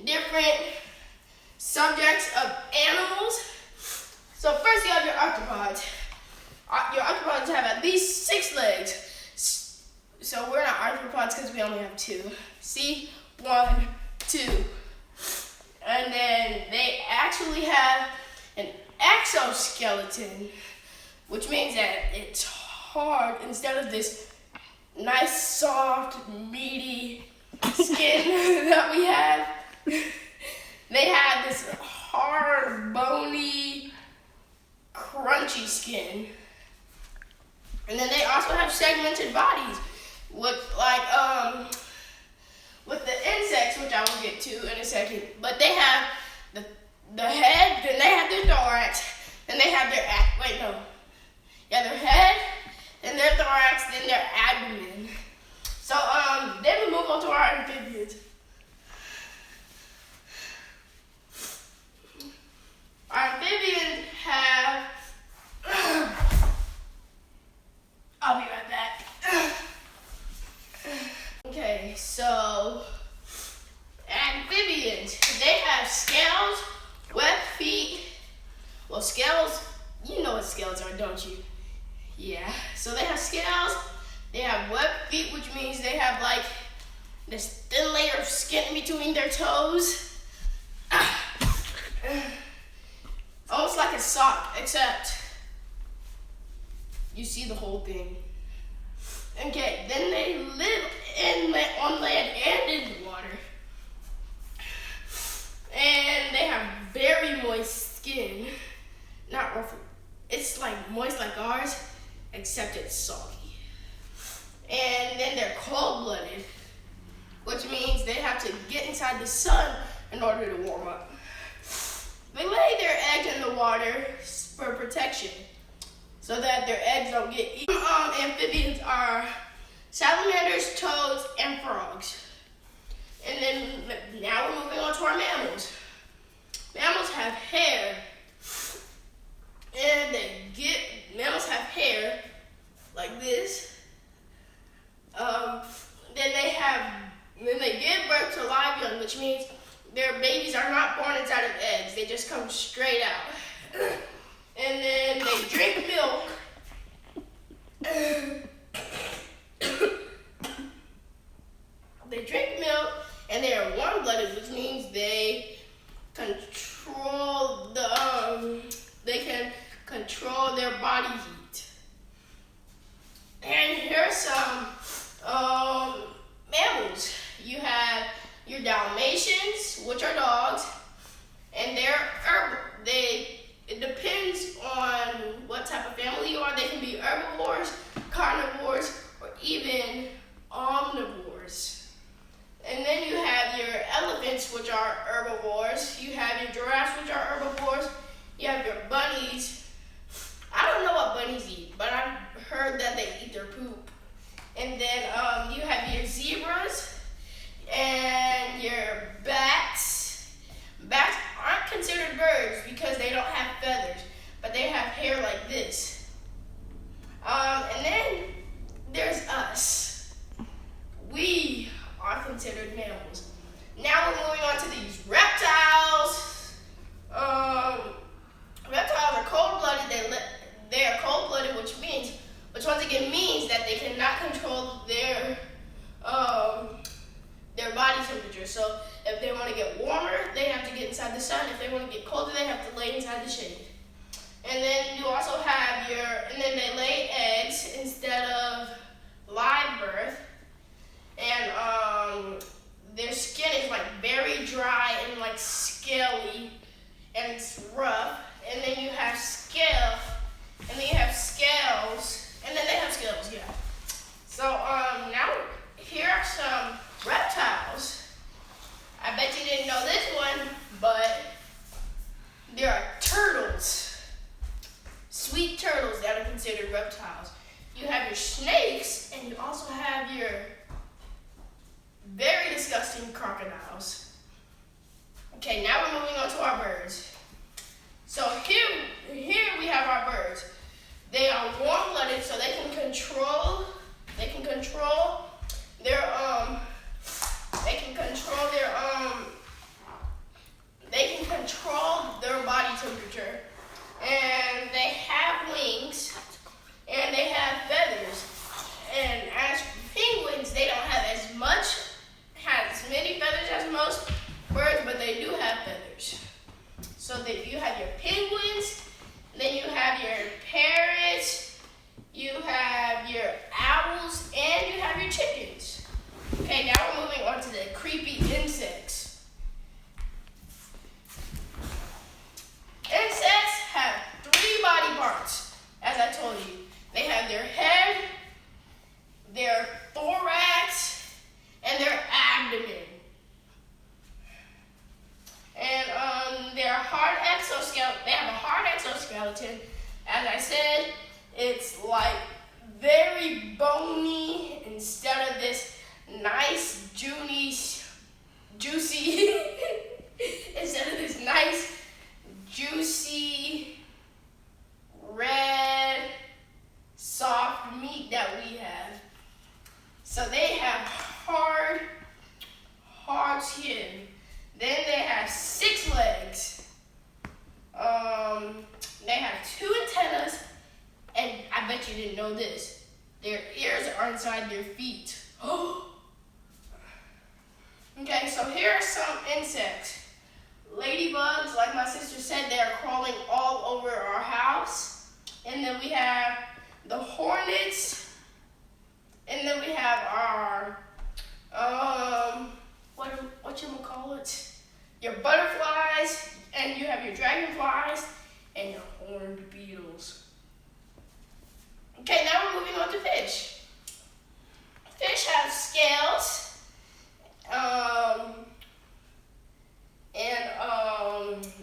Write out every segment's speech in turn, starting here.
different subjects of animals. So first you have your arthropods. Your arthropods have at least 6 legs. So we're not arthropods because we only have 2. See? 1, 2. And then they actually have an exoskeleton, which means that it's hard instead of this nice, soft, meaty skin that we have. They have this hard, bony, crunchy skin. And then they also have segmented bodies with with the insects, which I will get to in a second. But they have the head, then they have their thorax, then they have their their head, then their thorax, then their abdomen. So then we move on to our amphibians. Our amphibians have I'll be right back. Okay, so amphibians, they have scales, webbed feet. Well, scales, you know what scales are, don't you? Yeah, so they have scales, they have webbed feet, which means they have like this thin layer of skin in between their toes. Almost like a sock, except you see the whole thing. Okay, then they live on land and in the water. And they have very moist skin. Not rough. It's like moist like ours, except it's soggy. And then they're cold-blooded, which means they have to get inside the sun in order to warm up. They lay their eggs in the water for protection, so that their eggs don't get eaten. Amphibians are salamanders, toads, and frogs. And then now we're moving on to our mammals. Mammals have hair, and mammals have hair like this. Then they give birth to live young, which means their babies are not born inside of eggs. They just come straight out. And then they drink milk. They drink milk, and they are warm-blooded, which means they control they can control their body heat. And here are some mammals. You have your Dalmatians, which are dogs, and it depends on what type of family you are. They can be herbivores, carnivores, or even omnivores. And then you have your elephants, which are herbivores. You have your giraffes, which are herbivores. You have your bunnies. I don't know what bunnies eat, but I've heard that they eat their poop. And then you have your zebras and your bats. Bats aren't considered birds because they don't have feathers, but they have hair like this. And then there's us. We are considered mammals. Now we're moving on to these reptiles. Reptiles are cold-blooded. They are cold-blooded, which once again means that they cannot control their body temperature. So if they want to get warmer, they have to get inside the sun. If they want to get colder, they have to lay inside the shade. And then you also have and then they lay eggs instead of live birth. And their skin is like very dry and like scaly, and it's rough. And then you have scales, and then you have scales, and then they have scales, yeah. So now here are some reptiles. I bet you didn't know this one, but there are turtles. Sweet turtles that are considered reptiles. You have your snakes, and you also have your very disgusting crocodiles. Okay, now we're moving on to our birds. So here we have our birds. They are warm-blooded, so they can control their feathers. So that you have your penguins, then you have your parrots, you have your owls, and you have your chickens. Okay, now we're moving on to the creepy insects. Insects have 3 body parts, as I told you. They have their head, their thorax, and their abdomen. And their hard exoskeleton, they have a hard exoskeleton. As I said, it's like very bony instead of this nice, juicy, instead of this nice, juicy, red, soft meat that we have. So they have hard skin. Then they have 6 legs. They have 2 antennas, and I bet you didn't know this. Their ears are inside their feet. Okay, so here are some insects. Ladybugs, like my sister said, they are crawling all over our house. And then we have the hornets. And then we have our, whatchamacallit? Your butterflies, and you have your dragonflies, and your horned beetles. Okay, now we're moving on to fish. Fish have scales,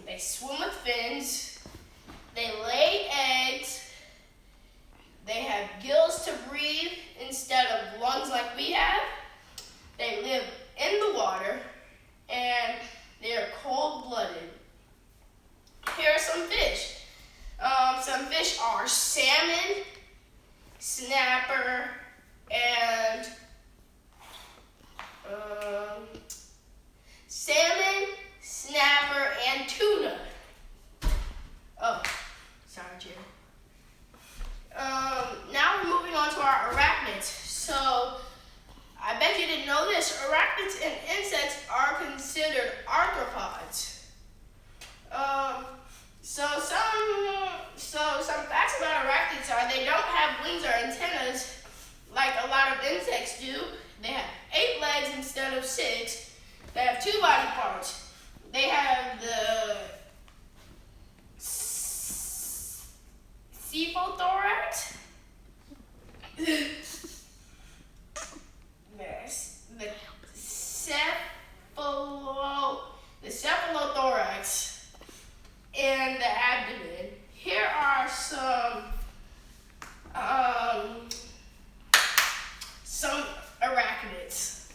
they swim with fins, they lay eggs, they have gills to breathe instead of lungs like we have, they live in the water, and they're cold-blooded. Here are some fish. Some fish are salmon, snapper, and tuna. Oh, sorry, Jerry. Now we're moving on to our arachnids. So, I bet you didn't know this. Arachnids and insects are considered arthropods. Some facts about arachnids are they don't have wings or antennas like a lot of insects do. They have 8 legs instead of 6. They have 2 body parts. They have the cephalothorax, the cephalothorax, and the abdomen. Here are some arachnids.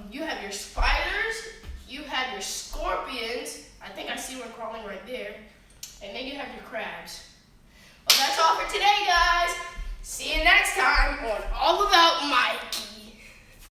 You have your spiders, you have your scorpions. I think I see one crawling right there. And then you have your crabs. Well, that's all for today, guys. See you next time on All About Mikey.